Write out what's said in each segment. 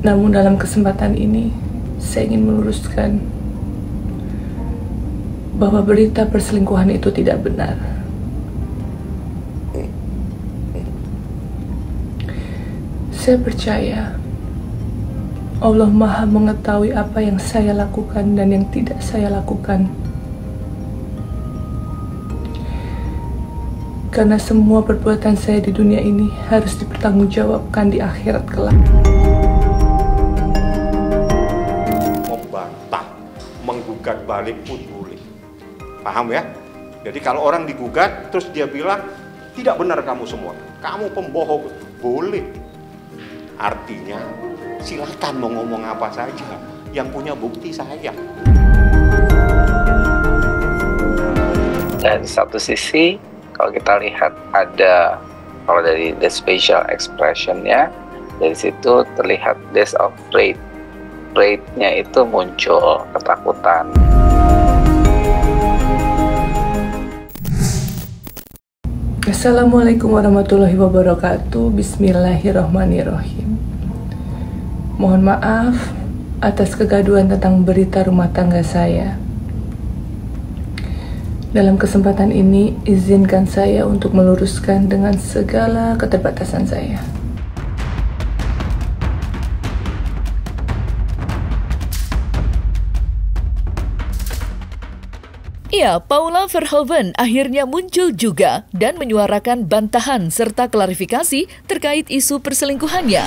Namun dalam kesempatan ini, saya ingin meluruskan bahwa berita perselingkuhan itu tidak benar. Saya percaya Allah Maha mengetahui apa yang saya lakukan dan yang tidak saya lakukan. Karena semua perbuatan saya di dunia ini harus dipertanggungjawabkan di akhirat kelak. Membantah, menggugat balik pun boleh. Paham ya? Jadi kalau orang digugat, terus dia bilang, tidak benar kamu semua, kamu pembohong, boleh. Artinya, silakan mau ngomong apa saja, yang punya bukti saya. Dan satu sisi, kalau kita lihat kalau dari the facial expression-nya, dari situ terlihat days of afraid. Afraid-nya itu muncul, ketakutan. Assalamualaikum warahmatullahi wabarakatuh. Bismillahirrahmanirrahim. Mohon maaf atas kegaduhan tentang berita rumah tangga saya. Dalam kesempatan ini, izinkan saya untuk meluruskan dengan segala keterbatasan saya. Ya, Paula Verhoeven akhirnya muncul juga dan menyuarakan bantahan serta klarifikasi terkait isu perselingkuhannya.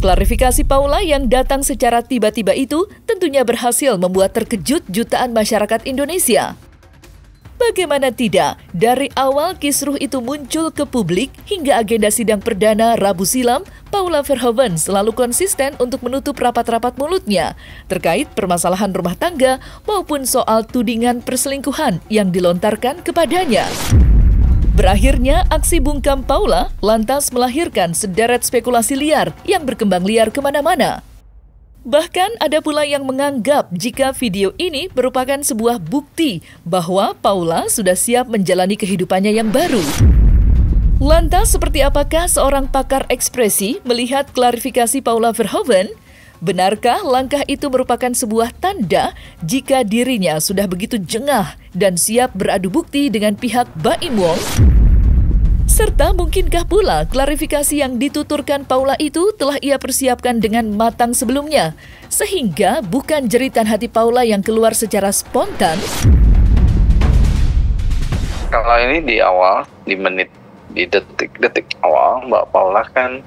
Klarifikasi Paula yang datang secara tiba-tiba itu tentunya berhasil membuat terkejut jutaan masyarakat Indonesia. Bagaimana tidak, dari awal kisruh itu muncul ke publik hingga agenda sidang perdana Rabu silam, Paula Verhoeven selalu konsisten untuk menutup rapat-rapat mulutnya terkait permasalahan rumah tangga maupun soal tudingan perselingkuhan yang dilontarkan kepadanya. Berakhirnya, aksi bungkam Paula lantas melahirkan sederet spekulasi liar yang berkembang liar kemana-mana. Bahkan ada pula yang menganggap jika video ini merupakan sebuah bukti bahwa Paula sudah siap menjalani kehidupannya yang baru. Lantas, seperti apakah seorang pakar ekspresi melihat klarifikasi Paula Verhoeven? Benarkah langkah itu merupakan sebuah tanda jika dirinya sudah begitu jengah dan siap beradu bukti dengan pihak Baim Wong? Serta mungkinkah pula klarifikasi yang dituturkan Paula itu telah ia persiapkan dengan matang sebelumnya, sehingga bukan jeritan hati Paula yang keluar secara spontan? Kalau ini di awal, di detik-detik awal, Mbak Paula kan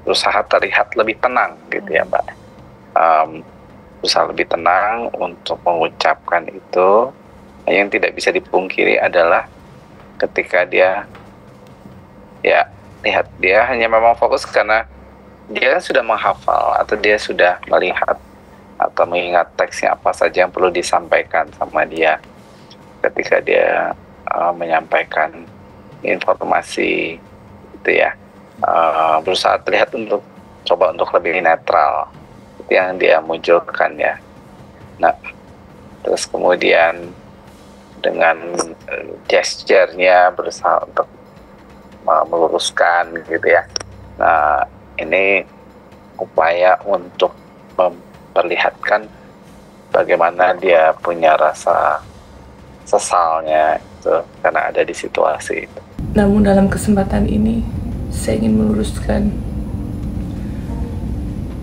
berusaha terlihat lebih tenang gitu ya Mbak. Berusaha lebih tenang untuk mengucapkan itu. Yang tidak bisa dipungkiri adalah ketika dia hanya memang fokus karena dia sudah menghafal atau dia sudah melihat atau mengingat teksnya apa saja yang perlu disampaikan sama dia ketika dia menyampaikan informasi itu ya, berusaha terlihat coba untuk lebih netral, itu yang dia munculkan ya. Nah, terus kemudian dengan gesture-nya berusaha untuk meluruskan gitu ya. Nah, ini upaya untuk memperlihatkan bagaimana dia punya rasa sesalnya itu karena ada di situasi itu. Namun dalam kesempatan ini, saya ingin meluruskan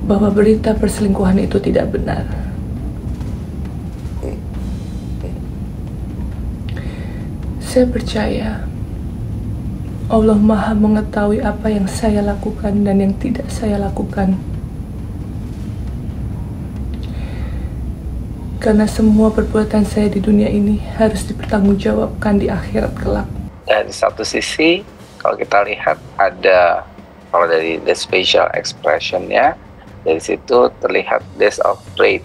bahwa berita perselingkuhan itu tidak benar. Saya percaya Allah Maha mengetahui apa yang saya lakukan dan yang tidak saya lakukan. Karena semua perbuatan saya di dunia ini harus dipertanggungjawabkan di akhirat kelak. Dan satu sisi, kalau kita lihat kalau dari the facial expression-nya, dari situ terlihat days of afraid.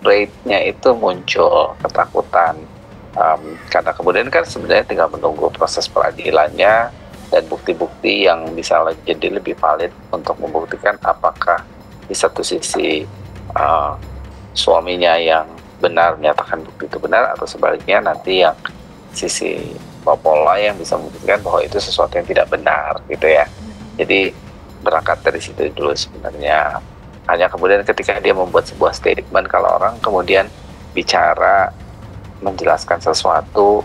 Afraid-nya itu muncul, ketakutan. Karena kemudian kan sebenarnya tinggal menunggu proses peradilannya dan bukti-bukti yang bisa jadi lebih valid untuk membuktikan apakah di satu sisi suaminya yang benar menyatakan bukti itu benar atau sebaliknya nanti yang sisi Paula yang bisa membuktikan bahwa itu sesuatu yang tidak benar gitu ya. Jadi berangkat dari situ dulu sebenarnya. Hanya kemudian ketika dia membuat sebuah statement, kalau orang kemudian bicara menjelaskan sesuatu,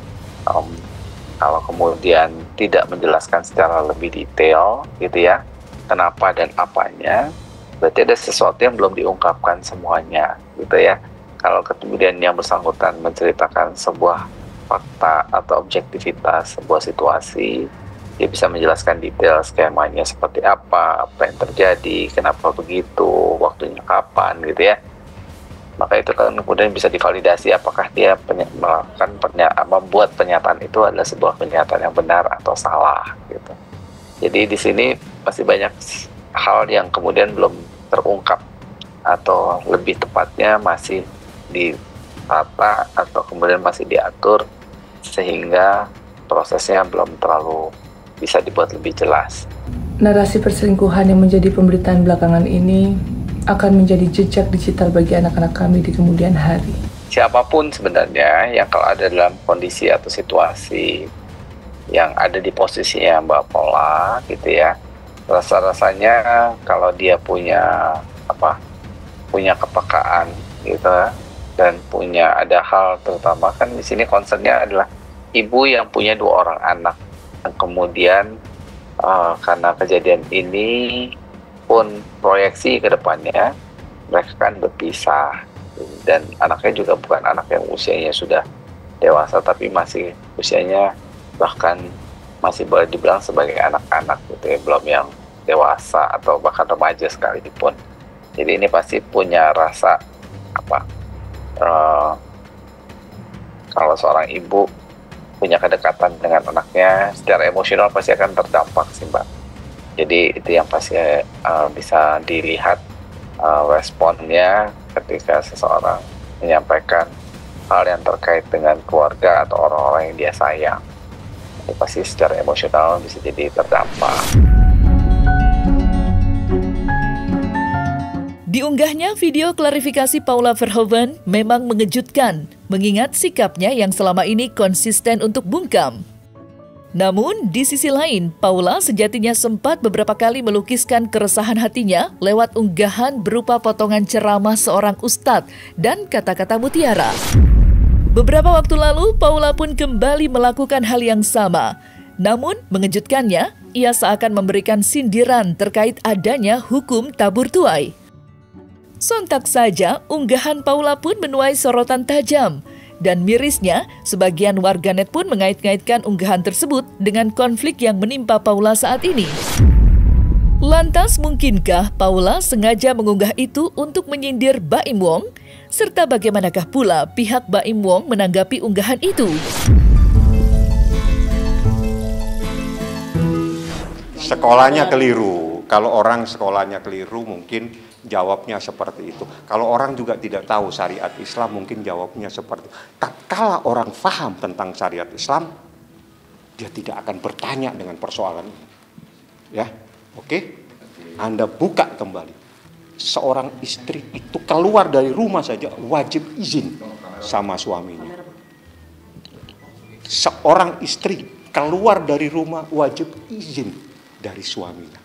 kalau kemudian tidak menjelaskan secara lebih detail gitu ya, kenapa dan apanya, berarti ada sesuatu yang belum diungkapkan semuanya gitu ya. Kalau kemudian yang bersangkutan menceritakan sebuah fakta atau objektivitas sebuah situasi, dia bisa menjelaskan detail skemanya seperti apa yang terjadi, kenapa begitu, waktunya kapan gitu ya. Maka itu kan kemudian bisa divalidasi apakah dia membuat pernyataan itu adalah sebuah pernyataan yang benar atau salah gitu. Jadi di sini masih banyak hal yang kemudian belum terungkap, atau lebih tepatnya masih ditata atau kemudian masih diatur sehingga prosesnya belum terlalu bisa dibuat lebih jelas. Narasi perselingkuhan yang menjadi pemberitaan belakangan ini akan menjadi jejak digital bagi anak-anak kami di kemudian hari. Siapapun sebenarnya yang kalau ada dalam kondisi atau situasi yang ada di posisinya Mbak Paula gitu ya, rasa-rasanya kalau dia punya kepekaan gitu dan punya ada hal, terutama kan di sini concernnya adalah ibu yang punya 2 orang anak yang kemudian karena kejadian ini pun proyeksi ke depannya mereka kan berpisah, dan anaknya juga bukan anak yang usianya sudah dewasa tapi masih usianya bahkan masih boleh dibilang sebagai anak-anak gitu ya, belum yang dewasa atau bahkan remaja sekalipun. Jadi ini pasti punya rasa kalau seorang ibu punya kedekatan dengan anaknya secara emosional pasti akan terdampak sih Mbak. Jadi itu yang pasti bisa dilihat responnya ketika seseorang menyampaikan hal yang terkait dengan keluarga atau orang-orang yang dia sayang. Itu pasti secara emosional bisa jadi terdampak. Diunggahnya video klarifikasi Paula Verhoeven memang mengejutkan, mengingat sikapnya yang selama ini konsisten untuk bungkam. Namun, di sisi lain, Paula sejatinya sempat beberapa kali melukiskan keresahan hatinya lewat unggahan berupa potongan ceramah seorang ustadz dan kata-kata mutiara. Beberapa waktu lalu, Paula pun kembali melakukan hal yang sama. Namun, mengejutkannya, ia seakan memberikan sindiran terkait adanya hukum tabur tuai. Sontak saja, unggahan Paula pun menuai sorotan tajam. Dan mirisnya, sebagian warganet pun mengait-ngaitkan unggahan tersebut dengan konflik yang menimpa Paula saat ini. Lantas, mungkinkah Paula sengaja mengunggah itu untuk menyindir Baim Wong? Serta bagaimanakah pula pihak Baim Wong menanggapi unggahan itu? Sekolahnya keliru. Kalau orang sekolahnya keliru mungkin jawabnya seperti itu. Kalau orang juga tidak tahu syariat Islam mungkin jawabnya seperti itu. Tatkala orang paham tentang syariat Islam, dia tidak akan bertanya dengan persoalan ini. Ya, oke? Anda buka kembali. Seorang istri itu keluar dari rumah saja wajib izin sama suaminya. Seorang istri keluar dari rumah wajib izin dari suaminya.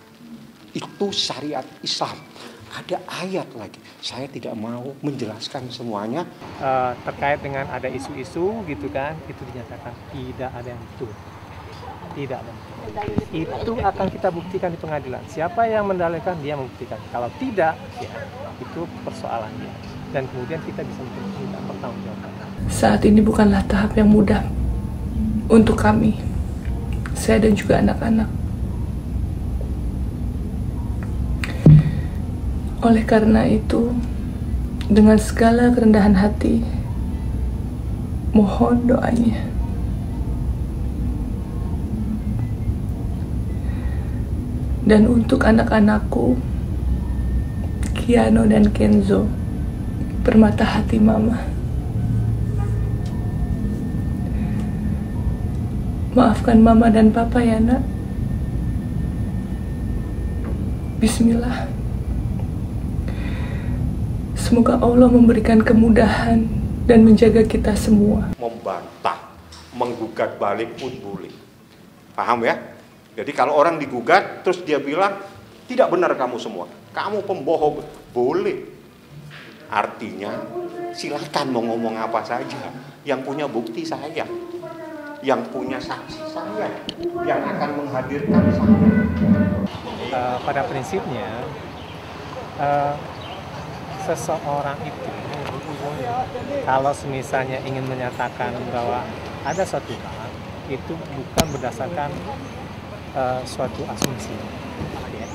Itu syariat Islam. Ada ayat lagi, saya tidak mau menjelaskan semuanya. Terkait dengan ada isu-isu gitu kan, itu dinyatakan tidak ada yang betul. Tidak ada. Itu akan kita buktikan di pengadilan. Siapa yang mendalilkan, dia membuktikan. Kalau tidak, ya itu persoalannya. Dan kemudian kita bisa minta pertanggungjawaban. Saat ini bukanlah tahap yang mudah untuk kami, saya dan juga anak-anak. Oleh karena itu, dengan segala kerendahan hati, mohon doanya. Dan untuk anak-anakku, Kiano dan Kenzo, permata hati Mama, maafkan Mama dan Papa ya nak. Bismillah. Semoga Allah memberikan kemudahan dan menjaga kita semua. Membantah, menggugat balik pun boleh. Paham ya? Jadi kalau orang digugat terus dia bilang Tidak benar kamu semua. Kamu pembohong. Boleh. Artinya silakan mau ngomong apa saja. Yang punya bukti saya. Yang punya saksi saya. Yang akan menghadirkan saya. Pada prinsipnya seseorang itu kalau misalnya ingin menyatakan bahwa ada suatu hal itu bukan berdasarkan suatu asumsi, ya.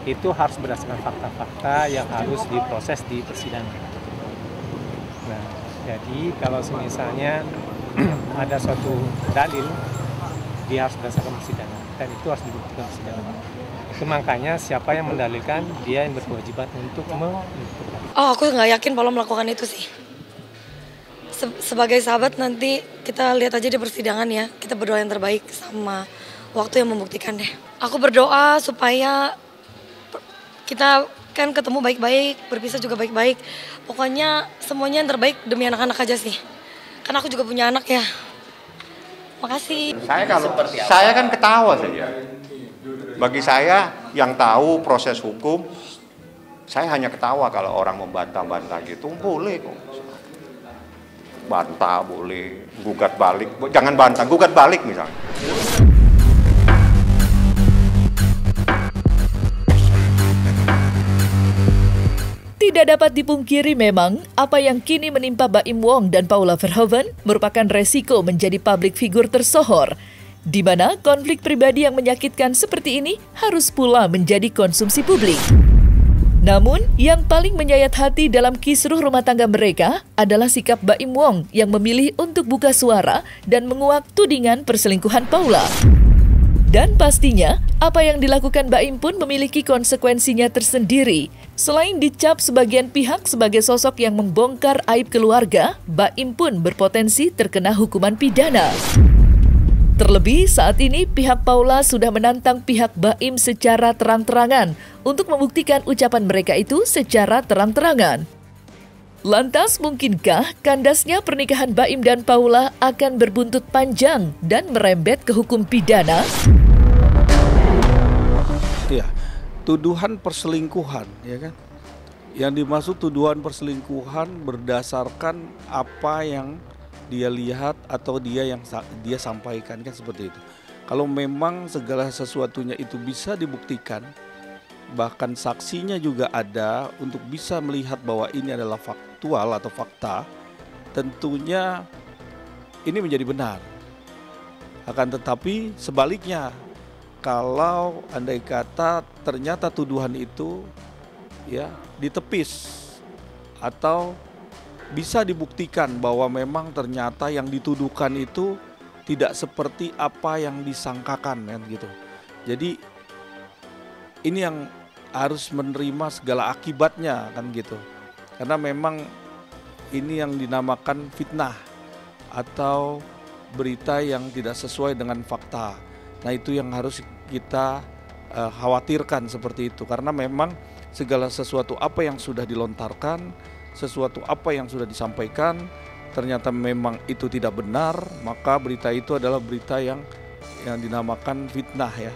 Itu harus berdasarkan fakta-fakta yang harus diproses di persidangan. Nah, jadi kalau misalnya ada suatu dalil, dia harus berdasarkan persidangan dan itu harus dibuktikan persidangan. Itu makanya siapa yang mendalilkan, dia yang berkewajiban untuk membuktikan. Oh, aku nggak yakin Paulo melakukan itu sih. Sebagai sahabat nanti kita lihat aja di persidangan ya. Kita berdoa yang terbaik sama waktu yang membuktikan deh. Aku berdoa supaya kita kan ketemu baik-baik, berpisah juga baik-baik. Pokoknya semuanya yang terbaik demi anak-anak aja sih. Karena aku juga punya anak ya. Makasih. Saya kan ketawa saja. Bagi saya yang tahu proses hukum, saya hanya ketawa kalau orang membantah-bantah gitu. Boleh kok. Bantah boleh, gugat balik. Jangan bantah, gugat balik misalnya. Tidak dapat dipungkiri memang, apa yang kini menimpa Baim Wong dan Paula Verhoeven merupakan resiko menjadi publik figur tersohor, di mana konflik pribadi yang menyakitkan seperti ini harus pula menjadi konsumsi publik. Namun, yang paling menyayat hati dalam kisruh rumah tangga mereka adalah sikap Baim Wong yang memilih untuk buka suara dan menguak tudingan perselingkuhan Paula. Dan pastinya, apa yang dilakukan Baim pun memiliki konsekuensinya tersendiri. Selain dicap sebagian pihak sebagai sosok yang membongkar aib keluarga, Baim pun berpotensi terkena hukuman pidana. Terlebih saat ini pihak Paula sudah menantang pihak Baim secara terang-terangan untuk membuktikan ucapan mereka itu secara terang-terangan. Lantas mungkinkah kandasnya pernikahan Baim dan Paula akan berbuntut panjang dan merembet ke hukum pidana? Ya, tuduhan perselingkuhan, ya kan? Yang dimaksud tuduhan perselingkuhan berdasarkan apa yang dia lihat atau dia sampaikan, kan seperti itu. Kalau memang segala sesuatunya itu bisa dibuktikan, bahkan saksinya juga ada untuk bisa melihat bahwa ini adalah faktual atau fakta, tentunya ini menjadi benar. Akan tetapi sebaliknya, kalau andai kata ternyata tuduhan itu ya ditepis atau bisa dibuktikan bahwa memang ternyata yang dituduhkan itu tidak seperti apa yang disangkakan, kan gitu. Jadi ini yang harus menerima segala akibatnya, kan gitu. Karena memang ini yang dinamakan fitnah atau berita yang tidak sesuai dengan fakta. Nah, itu yang harus kita khawatirkan seperti itu, karena memang segala sesuatu apa yang sudah dilontarkan, sesuatu apa yang sudah disampaikan ternyata memang itu tidak benar, maka berita itu adalah berita yang dinamakan fitnah ya.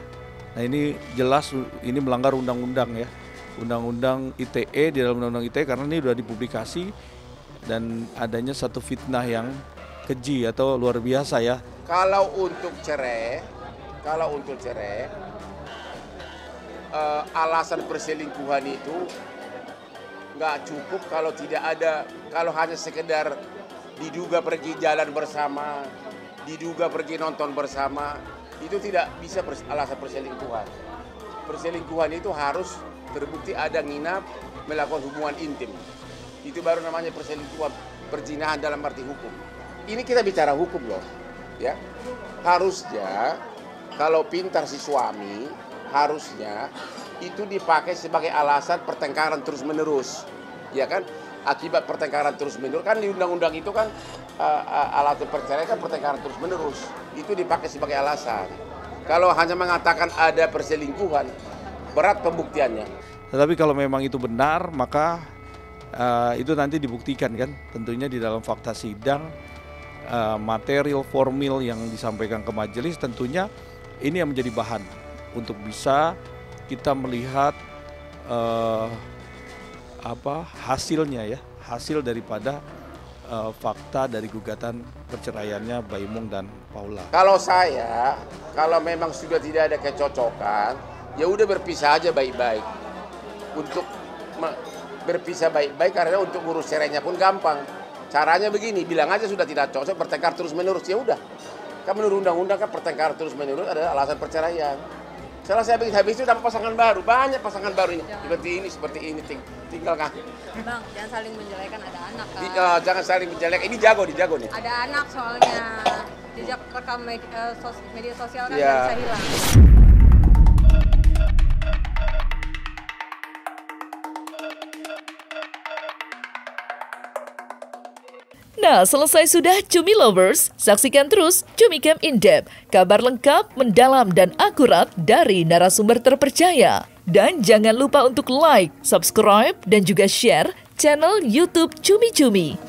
Nah, ini jelas ini melanggar undang-undang ya, undang-undang ITE. Di dalam undang-undang ITE karena ini sudah dipublikasi dan adanya satu fitnah yang keji atau luar biasa ya. Kalau untuk cerai alasan perselingkuhan itu nggak cukup kalau tidak ada, kalau hanya sekedar diduga pergi jalan bersama, diduga pergi nonton bersama, itu tidak bisa alasan perselingkuhan. Perselingkuhan itu harus terbukti ada nginap, melakukan hubungan intim. Itu baru namanya perselingkuhan, perzinahan dalam arti hukum. Ini kita bicara hukum loh, ya. Harusnya kalau pintar si suami, harusnya itu dipakai sebagai alasan pertengkaran terus-menerus, ya kan? Akibat pertengkaran terus-menerus kan di undang-undang itu kan alasan perceraian kan pertengkaran terus-menerus, itu dipakai sebagai alasan. Kalau hanya mengatakan ada perselingkuhan, berat pembuktiannya. Tetapi kalau memang itu benar, maka itu nanti dibuktikan kan, tentunya di dalam fakta sidang, material formil yang disampaikan ke majelis, tentunya ini yang menjadi bahan untuk bisa kita melihat hasilnya ya, hasil daripada fakta dari gugatan perceraiannya Baimong dan Paula. Kalau saya, kalau memang sudah tidak ada kecocokan, ya udah berpisah aja baik-baik. Untuk berpisah baik-baik karena untuk ngurus cerainya pun gampang. Caranya begini, bilang aja sudah tidak cocok, bertengkar terus-menerus, ya udah. Kan menurut undang-undang kan pertengkar terus-menerus adalah alasan perceraian. Selesai habis itu dapat pasangan baru, banyak pasangan baru ini. Seperti ini, tinggal kan. Bang, jangan saling menjelekan, ada anak kan. Jangan saling menjelekan, ini jago nih. Ada anak soalnya, jejak rekam media sosial kan ya. Bisa hilang. Nah, selesai sudah Cumi Lovers, saksikan terus Cumi Camp In-Depth, kabar lengkap, mendalam, dan akurat dari narasumber terpercaya. Dan jangan lupa untuk like, subscribe, dan juga share channel YouTube Cumi Cumi.